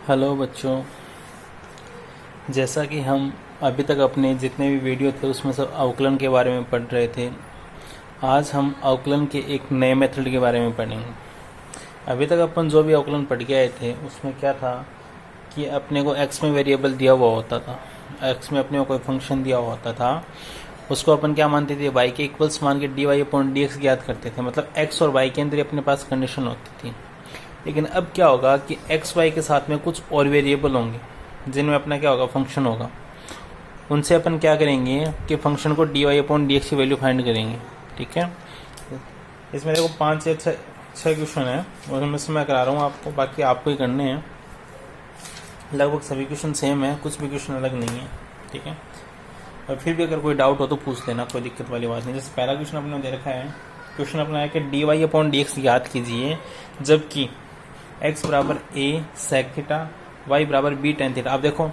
Hello बच्चों, जैसा कि हम अभी तक अपने जितने भी वीडियो थे उसमें सब अवकलन के बारे में पढ़ रहे थे। आज हम अवकलन के एक नए मेथड के बारे में पढ़ेंगे। अभी तक अपन जो भी अवकलन पढ़ के आए थे उसमें क्या था कि अपने को x में वेरिएबल दिया हुआ होता था, x में अपने को कोई फंक्शन दिया हुआ होता था, उसको अपन क्या मानते थे, y के इक्वल्स मान के dy/dx ज्ञात करते थे। मतलब x और y के अंदर अपने पास कंडीशन होती थी। लेकिन अब क्या होगा कि एक्स वाई के साथ में कुछ और वेरिएबल होंगे जिनमें अपना क्या होगा, फंक्शन होगा। उनसे अपन क्या करेंगे कि फंक्शन को dy/dx की वैल्यू फाइंड करेंगे। ठीक है, इसमें देखो 5 या 6 क्वेश्चन है और उनमें से मैं करा रहा हूँ आपको, बाकी आपको ही करने हैं। लगभग सभी क्वेश्चन सेम है, कुछ भी क्वेश्चन अलग नहीं है। ठीक है, और फिर भी अगर कोई डाउट हो तो पूछ लेना, कोई दिक्कत वाली बात नहीं। जैसे पहला क्वेश्चन अपने दे रखा है, क्वेश्चन अपना है कि dy/dx याद कीजिए जबकि x बराबर a sec थीटा, y बराबर b tan थीटा। अब देखो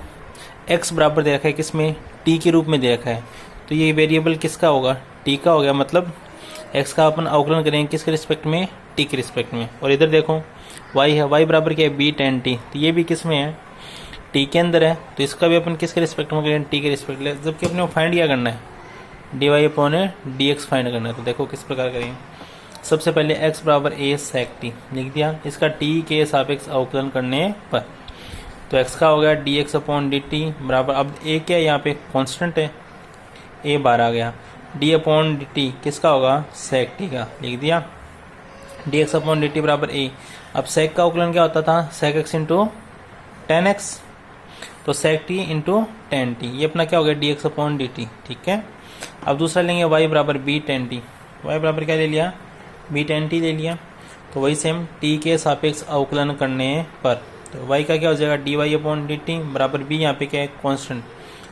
x बराबर दे रखा है किसमें, t के रूप में दे रखा है, तो ये वेरिएबल किसका होगा, t का हो गया। मतलब x का अपन अवकलन करेंगे किसके रिस्पेक्ट में, t के रिस्पेक्ट में। और इधर देखो y है, y बराबर क्या है, b tan t, तो ये भी किस में है, t के अंदर है, तो इसका भी अपन किसके रिस्पेक्ट में करेंगे, t के रिस्पेक्ट में। जबकि अपने को फाइंड क्या करना है, dy/dx फाइंड करना है। तो देखो किस प्रकार करेंगे। सबसे पहले x बराबर a sec t लिख दिया, इसका t के सापेक्ष अवकलन करने पर तो x का हो गया dx/dt बराबर, अब a क्या है यहाँ पे, कांस्टेंट है, a बार आ गया, d/dt किसका होगा, sec t का, लिख दिया dx/dt बराबर a। अब sec का अवकलन क्या होता था, sec x into tan x, तो sec t into tan t, ये अपना क्या हो गया dx/dt। ठीक है, अब दूसरा लेंगे y बराबर b tan t, y बराबर क्या ले लिया, b tan t ले लिया। तो वही सेम t के सापेक्ष अवकलन करने पर तो y का क्या हो जाएगा, dy/dt बराबर b, यहाँ पे क्या है कांस्टेंट,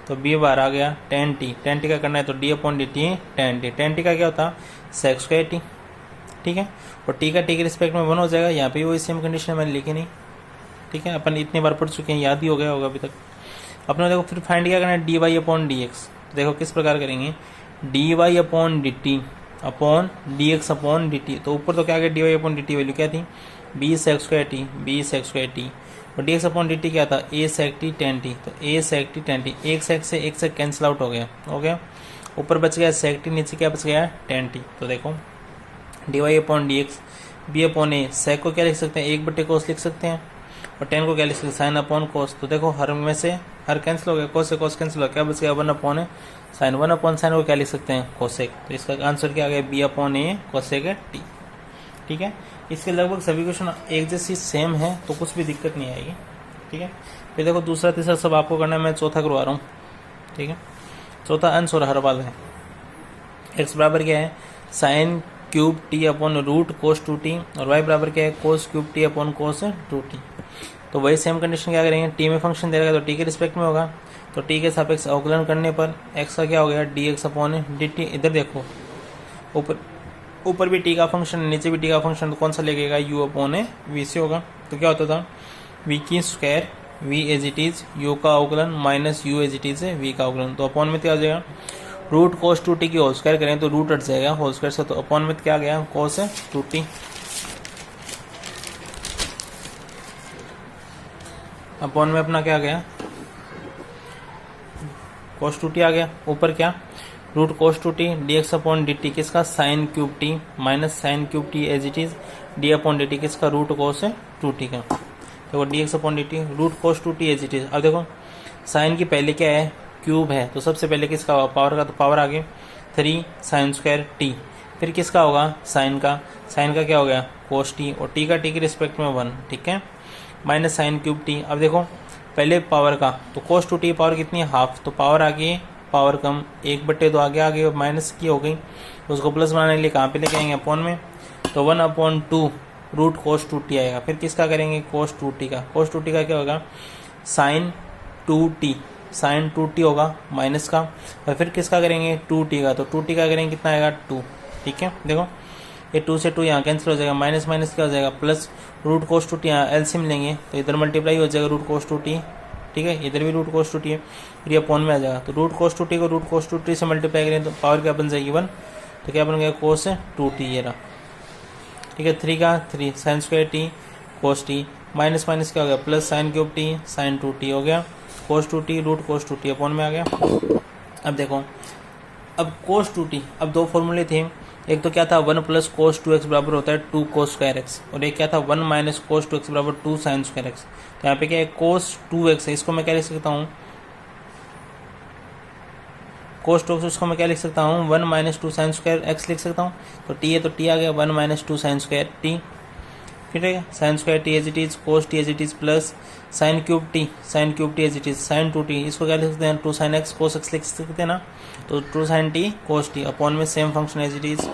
तो b बार आ गया tan t का करना है तो d/dt tan t का क्या होता, sec स्क्वायर t। ठीक है, और t का t के रिस्पेक्ट में 1 हो जाएगा, यहाँ पे वही सेम कंडीशन मैंने लिखी नहीं। ठीक है, अपन इतनी बार पढ़ चुके हैं, याद ही हो गया होगा अभी तक। अपने देखो फिर फाइंड क्या करना है, dy/dx। देखो किस प्रकार करेंगे, dy/dt अपॉन dx/dt। तो ऊपर तो क्या गया, dy/dt वैल्यू क्या थी, b sec स्क्वायर t, और dx/dt क्या था, a sec t tan t, तो a sec t tan t, एक sec से एक sec कैंसिल आउट हो गया, ऊपर बच गया sec t, नीचे क्या बच गया, tan t। तो देखो dy/dx b/a, sec को क्या लिख सकते हैं, 1/cos लिख सकते हैं, और tan को क्या लिख सकते हैं, sin/cos। तो देखो हर में से हर कैंसिल हो गया, cos से cos कैंसिल हो गया, क्या बच गया 1/sin। 1/sin को क्या लिख सकते हैं, cosec। तो इसका आंसर क्या आ गया, b/a cosec t। ठीक है, इसके लगभग सभी क्वेश्चन एक जैसी सेम है, तो कुछ भी दिक्कत नहीं आएगी। ठीक है, फिर देखो दूसरा तीसरा सब आपको करना है, मैं चौथा करवा रहा हूँ। ठीक है, चौथा अंश और हर वाला है। x बराबर क्या है, sin cube t upon root cos 2t, और y बराबर क्या है, cos cube t upon cos 2t। तो वही सेम कंडीशन क्या करेंगे, t में फंक्शन दे रहेगा तो t के रिस्पेक्ट में होगा, तो t के सापेक्ष अवकलन करने पर x का क्या हो गया, dx/dt। इधर देखो ऊपर भी t का फंक्शन, नीचे भी t का फंक्शन, तो कौन सा लगेगा, u/v से होगा। तो क्या होता था, v की square v as it is, u का अवकलन minus u as it is है v का अवकलन, तो अपॉन में क्या हो जाएगा, रूट cos 2t की होल स्क्वायर करें तो रूट हट जाएगा होल स्क्वायर से, तो अपॉन में क्या गया, cos 2t। अपॉन में अपना क्या गया, cos 2t आ गया, ऊपर क्या रूट cos 2t dx/dt किसका, sin cube t minus sin cube t as it is, d/dt किसका, रूट cos 2t का। देखो dx/dt root cos 2t as it is. अब देखो sin की पहले क्या है, क्यूब है, तो सबसे पहले किसका होगा, पावर का, तो पावर आगे 3 sin स्क्वायर t, फिर किसका होगा, sin का क्या हो गया, cos t, और t का t के रिस्पेक्ट में 1। ठीक है, माइनस sin क्यूब t। अब देखो पहले पावर का, तो cos 2t पावर कितनी है, हाफ, तो पावर आगे पावर कम, 1/2 आगे माइनस की हो गई, तो उसको प्लस बनाने के लिए कहाँ पे लेके आएंगे, अपॉन में, तो 1/2 रूट cos 2t आएगा। फिर किसका करेंगे, cos 2t का, cos 2t का क्या होगा, sin 2t होगा माइनस का, और फिर किसका करेंगे, 2t का, तो 2t का करेंगे कितना आएगा, 2। ठीक है, देखो ये 2 से 2 यहाँ कैंसिल हो जाएगा, माइनस माइनस क्या हो जाएगा, प्लस रूट cos 2t, यहाँ एलसीएम लेंगे तो इधर मल्टीप्लाई हो जाएगा रूट cos 2t। ठीक है, इधर भी रूट cos 2t है, फिर ये अपॉन में आ जाएगा, तो रूट cos 2t को रूट cos 2t से मल्टीप्लाई करें तो पावर क्या बन जाएगी, 1, तो क्या बन गया, cos 2t ये रहा। ठीक है, 3 का 3 sin square t cos t minus minus क्या हो गया plus sine cube T sine 2t हो गया, कोस 2t रूट कोस 2t अपॉन में आ गया। अब देखो अब कोस 2t, अब दो फॉर्मूले थे, एक तो क्या था 1 प्लस कोस 2x बराबर होता है 2 कोस स्क्वायर एक्स, और एक क्या था 1 माइनस कोस 2x बराबर 2 साइन स्क्वायर एक्स। तो यहाँ पे क्या है कोस 2x है, इसको मैं क्या लिख सकता हूँ कोस 2x, उसको मैं क्या लिख सकता हूँ 1 माइनस 2 साइन स्क्वायर एक्स लिख सकता हूँ। तो t है तो t आ गया 1 माइनस 2 साइन स्क्वायर टी, ठीक है sine square T as it is cos T as it is plus sine cube T as it is sine 2t, इसको क्या लिख सकते हैं 2 साइन एक्स कोस एक्स लिख सकते हैं ना, तो 2 sine T cos T upon में same function as it is.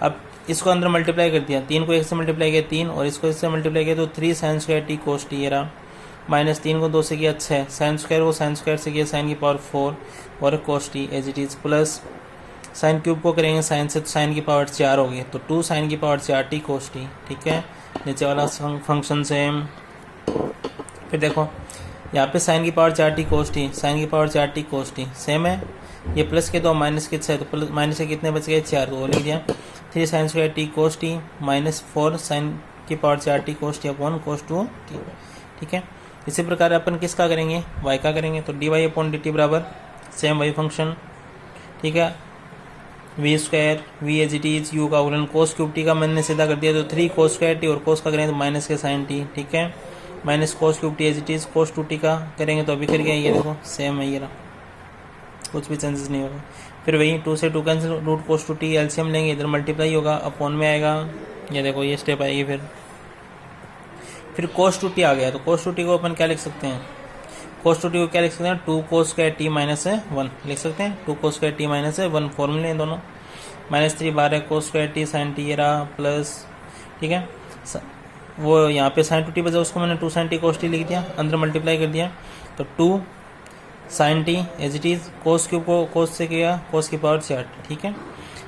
अब इसको अंदर मल्टीप्लाई कर दिया, 3 को 1 से मल्टीप्लाई किया 3 और इसको इससे मल्टीप्लाई किया तो 3 sine square t cos t ये रहा, माइनस 3 को 2 से किया 6 साइन स्क्वायर को साइन स्क्वायर से किया साइन की पावर 4 और cos T as it is plus sine cube को करेंगे साइन से तो साइन की पावर 4 होगी, तो 2 साइन की पावर 4 टी कोस टी, ठीक है नीचे वाला फंक्शन सेम। फिर देखो यहाँ पे साइन की power 4 T cos T sign की power 4 T cos T same है, ये प्लस के 2 माइनस के 6 तो प्लस माइनस के कितने बच गए 4, तो वो लिख दिया 3 sine square t cos T minus 4 sign की power 4 T cos T upon कोस 2 टी, ठीक है। इसी प्रकार अपन किसका करेंगे y का करेंगे, तो dy अपॉन dt बराबर सेम वही फंक्शन, ठीक है V square V as it is U का अवकलन कोस क्यूब टी का मैंने सीधा कर दिया, तो 3 कोस स्क्वायर टी और कोस का करेंगे तो माइनस के साइन टी, ठीक है minus cos cube T as it is cos 2t का करेंगे तो अभी कर गया, ये देखो सेम है ये रहा, कुछ भी चेंजेस नहीं होगा। फिर वही 2 से 2 कैंसिल रूट कोस 2t एलसीएम लेंगे, इधर मल्टीप्लाई होगा अपॉन में आएगा, ये देखो ये स्टेप आएगी। फिर कोस 2t आ गया, तो कोस 2t को अपन क्या लिख सकते हैं कोस 2t को क्या लिख सकते हैं 2 कोस स्क्वायर टी माइनस 1 लिख सकते हैं, 2 कोस स्क्वायर टी माइनस 1 फॉर्मूले हैं दोनों, minus 3 12 cos square T sine T ये रहा प्लस, ठीक है वो यहाँ पे साइन 2t बचा उसको मैंने 2 साइन टी कोस टी लिख दिया, अंदर मल्टीप्लाई कर दिया तो 2 sine T as it is cos cube को कोस से किया कोस की पावर 4, ठीक है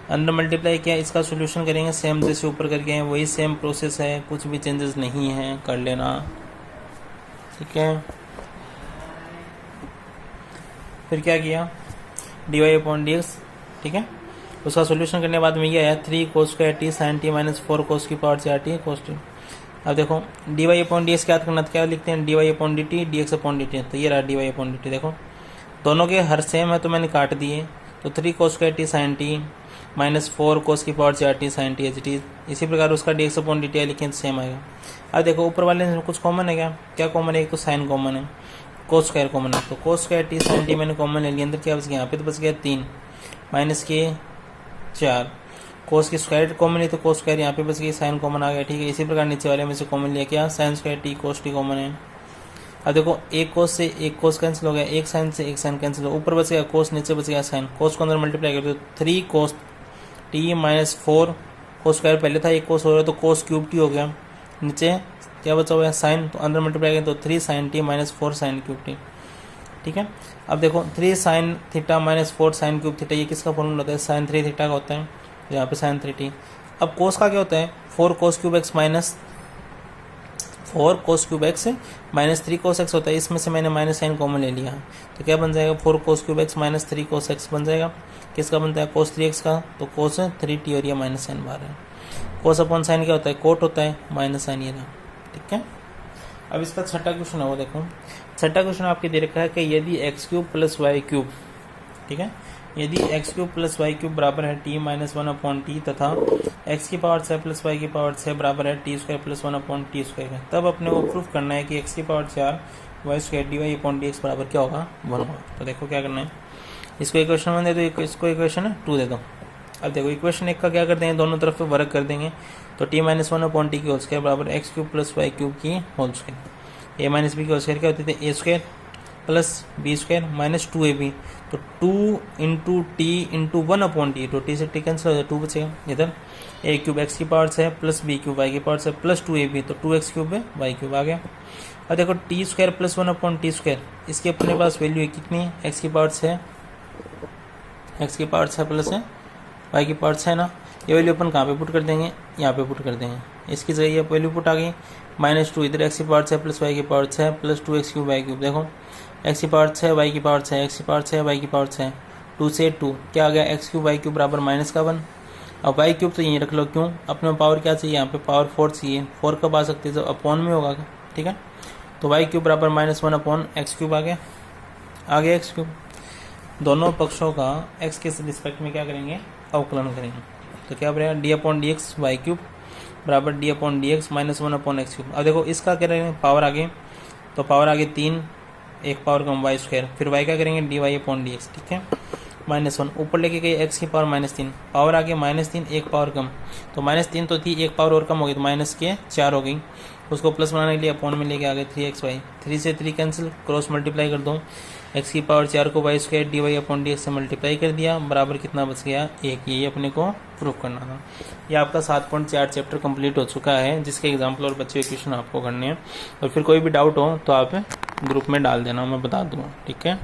अंदर मल्टीप्लाई किया, इसका सोल्यूशन करेंगे सेम जैसे ऊपर करके हैं वही सेम प्रोसेस है, कुछ भी चेंजेस नहीं है, कर लेना, ठीक है। फिर क्या किया dy अपॉन dx, ठीक है उसका सोल्यूशन करने के बाद में ये आया 3 cos square T sine T minus 4 cos की पावर 4 टी कोस टी। अब देखो dy अपॉन dx क्या करना, क्या लिखते हैं dy upon dt dx upon dt, तो ये रहा dy अपॉन dt, देखो दोनों के हर सेम है तो मैंने काट दिए, तो 3 cos square T sine T minus 4 cos की power 4 T sine T H T, इसी प्रकार उसका dx अपॉन dt लिखें तो सेम आएगा। अब देखो ऊपर वाले में कुछ कॉमन है क्या कॉमन है, एक तो साइन कॉमन है कोस स्क्वायर कॉमन है, तो cos square T sine T मैंने कॉमन ले लिया, अंदर क्या बच गया यहाँ पे तो बच गया 3 माइनस के 4 कोस की स्क्वायर कॉमन है तो कोस स्क्वायर यहाँ पे बच गई साइन कॉमन आ गया, ठीक है इसी प्रकार नीचे वाले में से कॉमन लिया क्या sign square t cos T common है। अब देखो एक कोस से एक कोस कैंसिल हो गया, एक साइन से एक साइन कैंसिल हो, ऊपर बच गया कोस नीचे बच गया साइन, कोस को अंदर मल्टीप्लाई कर दो 3 cos t minus 4 cos square पहले था एक कोस हो रहा तो कोस क्यूब टी हो गया, नीचे क्या बचा हुआ है साइन, तो अंदर मल्टीप्लाई करें तो 3 sine T minus 4 sine cube T, ठीक है। अब देखो 3 sine theta minus 4 sine cube theta ये किसका फॉर्मूला होता है साइन 3 थीटा का होता है, यहाँ पे साइन 3t। अब कोस का क्या होता है 4 cos cube x minus 4 cos cube x minus 3 cos x होता है, इसमें से मैंने माइनस साइन कॉमन ले लिया, तो क्या बन जाएगा 4 cos cube x minus 3 cos x बन जाएगा, किसका बनता है कोस 3x का, तो कोस 3t और ये माइनस साइन बाहर है, कोस अपॉन साइन क्या होता है कोट होता है माइनस साइन ये रहा, ठीक है। अब इसका छठा क्वेश्चन है वो देखो, छठा क्वेश्चन आपके दे रखा है कि यदि X cube plus Y cube, ठीक है यदि X cube plus Y cube बराबर है टी माइनस 1 अपॉन टी तथा एक्स की पावर 6 प्लस वाई की पावर 6 बराबर है T square plus 1 upon T square का, तब अपने को प्रूफ करना है कि एक्स की power 4 Y square D Y upon D X बराबर क्या होगा 1 होगा। तो देखो क्या करना है, इसको इक्वेशन 1 दे दो, इसको इक्वेशन 2 दे दो। अब देखो इक्वेशन 1 का क्या कर देंगे दोनों तरफ पे वर्क कर देंगे, तो टी माइनस 1 अपॉन टी की होल स्क्वायर बराबर x cube plus Y cube की whole square, a minus b की होल स्क्वायर क्या होती थी a square plus b square minus 2ab, तो 2 into t into 1 upon t, तो टी से टी कैंसिल हो जाए 2 बचेगा, इधर ए क्यूब एक्स की power 6 plus b cube y की पावर 6 प्लस 2ab, तो 2x क्यूब है वाई क्यूब आ गया। अब देखो T square plus 1 upon T square, इसकी अपने पास वैल्यू है कितनी है एक्स की पावर 6, एक्स की पावर 6 प्लस है वाई की पावर 6 ना, ये वैल्यू अपन कहाँ पे पुट कर देंगे यहाँ पे पुट कर देंगे, इसकी जगह ये वैल्यू पुट आ गई माइनस 2 इधर एक्स की पावर 6 प्लस वाई की power 6 plus 2x cube Y cube, देखो एक्स की पावर 6 वाई की पावर 6 एक्स की पावर 6 वाई की पावर 6 2 से 2 क्या आ गया एक्स क्यूब वाई क्यूब बराबर माइनस का 1, अब वाई क्यूब तो यहीं रख लो, क्यों अपने पावर क्या चाहिए यहाँ पे पावर 4 चाहिए, 4 कब आ सकती है जब अपॉन में होगा, ठीक है। तो वाई क्यूब बराबर -1 अपॉन एक्स क्यूब आ गया एक्स क्यूब। दोनों पक्षों का एक्स के रिस्पेक्ट में क्या करेंगे, अवकलन करेंगे। तो क्या बनेगा, d upon D x y cube बराबर d upon D x -1 upon x cube. अब देखो इसका क्या करेंगे, पावर आगे, तो पावर आगे 3, एक पावर कम वाई स्क्वायर, फिर वाई का करेंगे D Y upon D X, ठीक है। -1 ऊपर लेके गए एक्स की पावर -3, पावर आगे -3, एक पावर कम, तो -3 तो थी, एक पावर और कम हो गई तो माइनस के 4 हो गई। उसको प्लस बनाने के लिए अपॉन में लेके आ गए 3xy, 3 से 3 कैंसिल, क्रॉस मल्टीप्लाई कर दो, एक्स की पावर 4 को Y square D Y upon D X से मल्टीप्लाई कर दिया, बराबर कितना बच गया, 1। ये अपने को प्रूव करना था। ये आपका 7.4 चैप्टर कंप्लीट हो चुका है, जिसके एग्जाम्पल और बच्चे क्वेश्चन आपको करने हैं। और फिर कोई भी डाउट हो तो आप ग्रुप में डाल देना, मैं बता दूँगा, ठीक है।